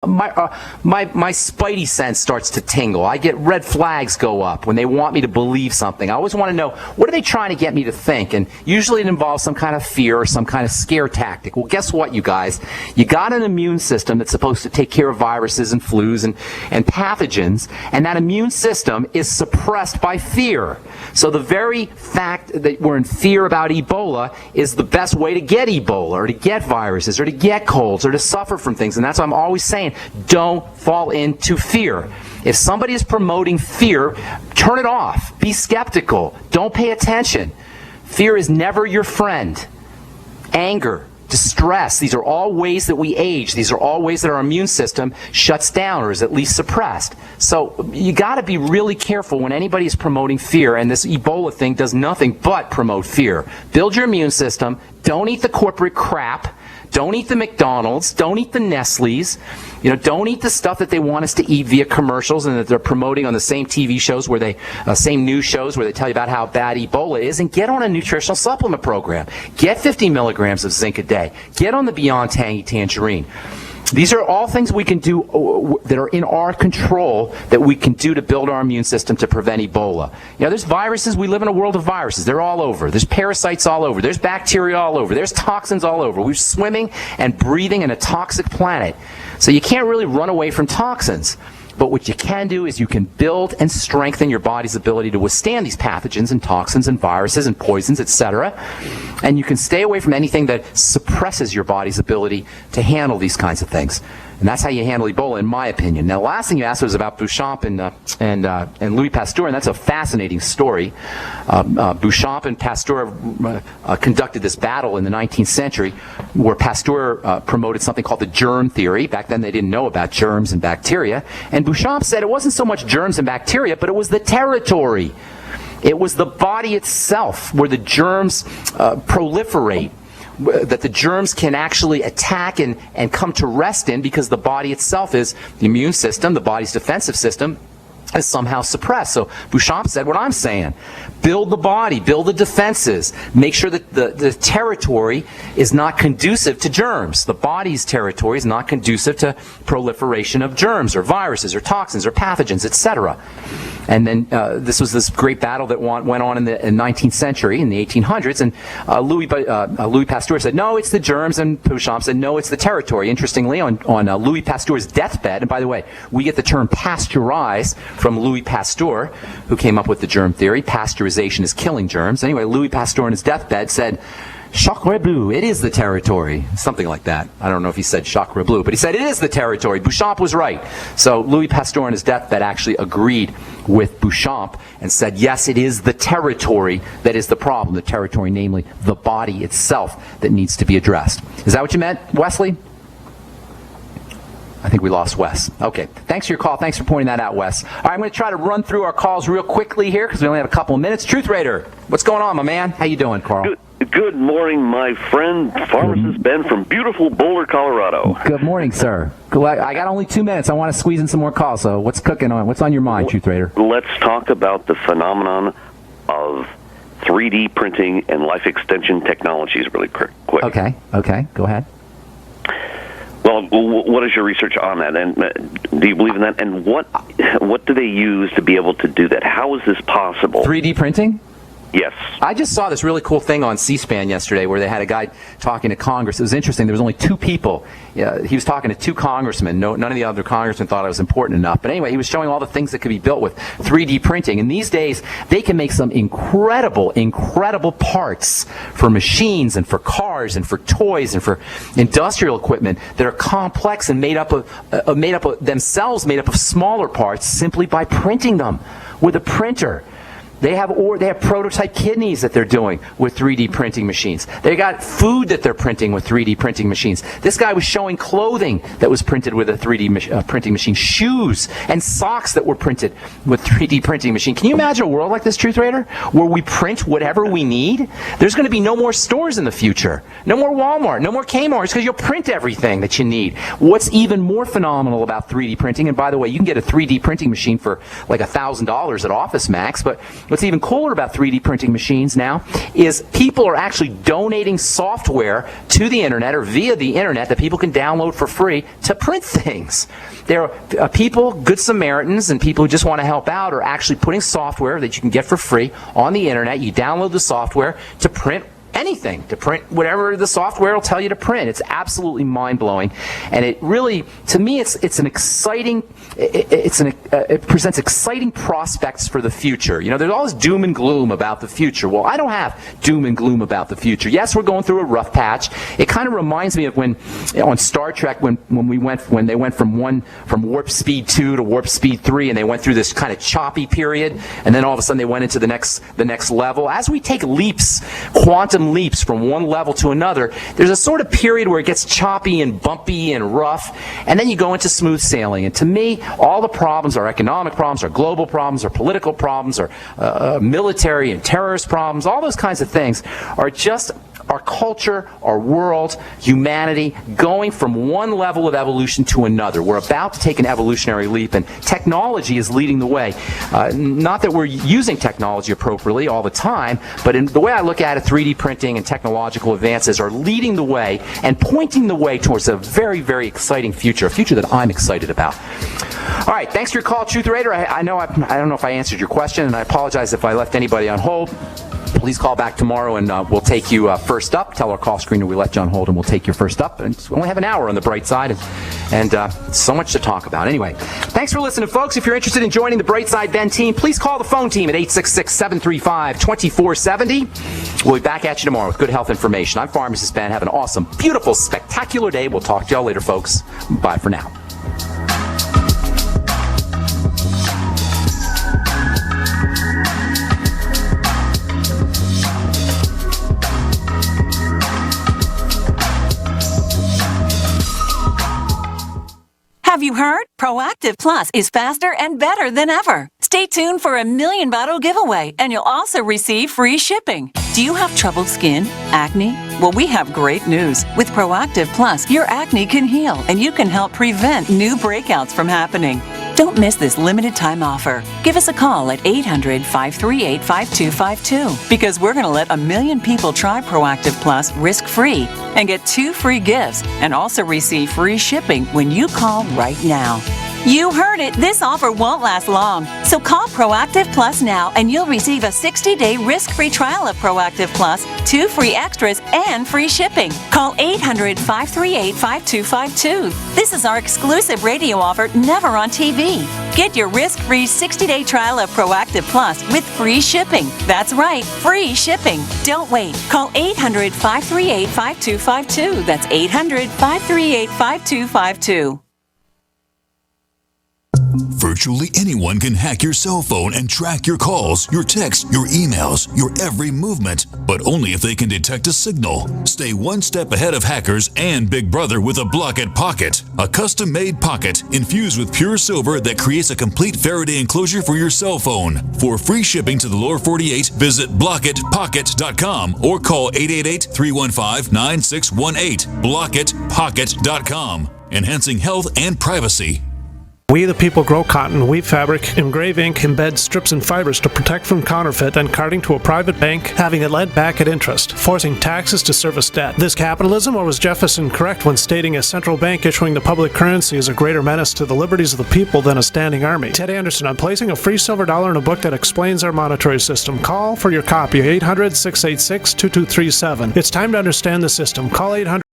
my spidey sense starts to tingle. I get red flags go up when they want me to believe something. I always want to know, what are they trying to get me to think? And usually it involves some kind of fear or some kind of scare tactic. Well, guess what, you guys? You got an immune system that's supposed to take care of viruses and flus and pathogens, and that immune system is suppressed by fear. So the very fact that we're in fear about Ebola is the best way to get Ebola, or to get viruses, or to get colds, or to suffer from things. And that's why I'm always saying, don't fall into fear. If somebody is promoting fear, turn it off. Be skeptical. Don't pay attention. Fear is never your friend. Anger, distress, these are all ways that we age. These are all ways that our immune system shuts down or is at least suppressed. So you got to be really careful when anybody is promoting fear, and this Ebola thing does nothing but promote fear. Build your immune system. Don't eat the corporate crap. Don't eat the McDonald's. Don't eat the Nestle's. Don't eat the stuff that they want us to eat via commercials and that they're promoting on the same TV shows where same news shows where they tell you about how bad Ebola is. And get on a nutritional supplement program. Get 50 milligrams of zinc a day. Get on the Beyond Tangy Tangerine. These are all things we can do that are in our control, that we can do to build our immune system to prevent Ebola. There's viruses. We live in a world of viruses. They're all over. There's parasites all over. There's bacteria all over. There's toxins all over. We're swimming and breathing in a toxic planet. So you can't really run away from toxins. But what you can do is you can build and strengthen your body's ability to withstand these pathogens and toxins and viruses and poisons, etc. And you can stay away from anything that suppresses your body's ability to handle these kinds of things. And that's how you handle Ebola, in my opinion. Now, the last thing you asked was about Beauchamp and Louis Pasteur, and that's a fascinating story. Beauchamp and Pasteur conducted this battle in the 19th century where Pasteur promoted something called the germ theory. Back then they didn't know about germs and bacteria. And Beauchamp said it wasn't so much germs and bacteria, but it was the territory. It was the body itself where the germs proliferate, that the germs can actually attack and come to rest in, because the body itself is the immune system, the body's defensive system, is somehow suppressed. So Beauchamp said what I'm saying. Build the body, build the defenses, make sure that the territory is not conducive to germs. The body's territory is not conducive to proliferation of germs or viruses or toxins or pathogens, etc. And then this was this great battle that went on in the 19th century, in the 1800s, and Louis Pasteur said, no, it's the germs, and Beauchamp said, no, it's the territory. Interestingly, on Louis Pasteur's deathbed, and by the way, we get the term pasteurize from Louis Pasteur, who came up with the germ theory. Pasteurization is killing germs. Anyway, Louis Pasteur on his deathbed said, Sacre bleu, it is the territory. Something like that. I don't know if he said Sacre bleu, but he said it is the territory. Beauchamp was right. So Louis Pasteur on his deathbed actually agreed with Beauchamp and said, yes, it is the territory that is the problem. The territory, namely the body itself, that needs to be addressed. Is that what you meant, Wesley? I think we lost Wes. Okay. Thanks for your call. Thanks for pointing that out, Wes. All right, I'm going to try to run through our calls real quickly here because we only have a couple of minutes. Truth Raider, what's going on, my man? How you doing, Carl? Good morning, my friend, pharmacist Ben from beautiful Boulder, Colorado. Good morning, sir. I got only 2 minutes. I want to squeeze in some more calls. So what's cooking on? What's on your mind, Truth Raider? Let's talk about the phenomenon of 3D printing and life extension technologies really quick. Okay. Go ahead. Well, what is your research on that? And do you believe in that? And what do they use to be able to do that? How is this possible? 3D printing? Yes. I just saw this really cool thing on C-SPAN yesterday where they had a guy talking to Congress. It was interesting. There was only 2 people. He was talking to 2 congressmen. None of the other congressmen thought it was important enough. But anyway, he was showing all the things that could be built with 3D printing. And these days, they can make some incredible parts for machines and for cars and for toys and for industrial equipment that are complex and made up of smaller parts simply by printing them with a printer. They have prototype kidneys that they're doing with 3D printing machines. They got food that they're printing with 3D printing machines. This guy was showing clothing that was printed with a 3D printing machine, shoes and socks that were printed with 3D printing machine. Can you imagine a world like this, Truth Raider, where we print whatever we need? There's going to be no more stores in the future. No more Walmart, no more Kmart, because you'll print everything that you need. What's even more phenomenal about 3D printing, and by the way, you can get a 3D printing machine for like $1,000 at Office Max, but what's even cooler about 3D printing machines now is people are actually donating software to the internet or via the internet that people can download for free to print things. There are people, good Samaritans, and people who just want to help out are actually putting software that you can get for free on the internet. You download the software to print anything, to print whatever the software will tell you to print. It's absolutely mind-blowing, and it really, to me, it's an exciting, it presents exciting prospects for the future. You know, there's all this doom and gloom about the future. Well, I don't have doom and gloom about the future. Yes, we're going through a rough patch. It kind of reminds me of when on Star Trek when they went from warp speed 2 to warp speed 3, and they went through this kind of choppy period, and then all of a sudden they went into the next level. As we take leaps, quantum leaps from one level to another, there's a sort of period where it gets choppy and bumpy and rough, and then you go into smooth sailing. And to me, all the problems, our economic problems, our global problems, our political problems, our military and terrorist problems, all those kinds of things are just our culture, our world, humanity, going from one level of evolution to another. We're about to take an evolutionary leap, and technology is leading the way. Not that we're using technology appropriately all the time, but in the way I look at it, 3D printing and technological advances are leading the way and pointing the way towards a very, very exciting future, a future that I'm excited about. All right, thanks for your call, Truth Raider. I don't know if I answered your question, and I apologize if I left anybody on hold. Please call back tomorrow, and we'll take you first up. Tell our call screener we let John hold, and we'll take you first up. And we only have an hour on the bright side, and so much to talk about. Anyway, thanks for listening, folks. If you're interested in joining the Bright Side Ben team, please call the phone team at 866-735-2470. We'll be back at you tomorrow with good health information. I'm Pharmacist Ben. Have an awesome, beautiful, spectacular day. We'll talk to y'all later, folks. Bye for now. Have you heard? Proactive Plus is faster and better than ever. Stay tuned for a 1,000,000 bottle giveaway, and you'll also receive free shipping. Do you have troubled skin? Acne? Well, we have great news. With Proactive Plus, your acne can heal, and you can help prevent new breakouts from happening. Don't miss this limited time offer. Give us a call at 800-538-5252 because we're going to let 1,000,000 people try Proactive Plus risk-free and get 2 free gifts and also receive free shipping when you call right now. You heard it. This offer won't last long. So call Proactive Plus now and you'll receive a 60-day risk-free trial of Proactive Plus, 2 free extras, and free shipping. Call 800-538-5252. This is our exclusive radio offer, never on TV. Get your risk-free 60-day trial of Proactive Plus with free shipping. That's right, free shipping. Don't wait. Call 800-538-5252. That's 800-538-5252. Virtually anyone can hack your cell phone and track your calls, your texts, your emails, your every movement, but only if they can detect a signal. Stay one step ahead of hackers and Big Brother with a Block-It Pocket, a custom-made pocket infused with pure silver that creates a complete Faraday enclosure for your cell phone. For free shipping to the lower 48, visit blockitpocket.com or call 888-315-9618. blockitpocket.com, enhancing health and privacy. We the people grow cotton, weave fabric, engrave ink, embed strips and fibers to protect from counterfeit and carting to a private bank, having it lent back at interest, forcing taxes to service debt. This capitalism, or was Jefferson correct when stating a central bank issuing the public currency is a greater menace to the liberties of the people than a standing army? Ted Anderson, I'm placing a free silver dollar in a book that explains our monetary system. Call for your copy, 800-686-2237. It's time to understand the system. Call 800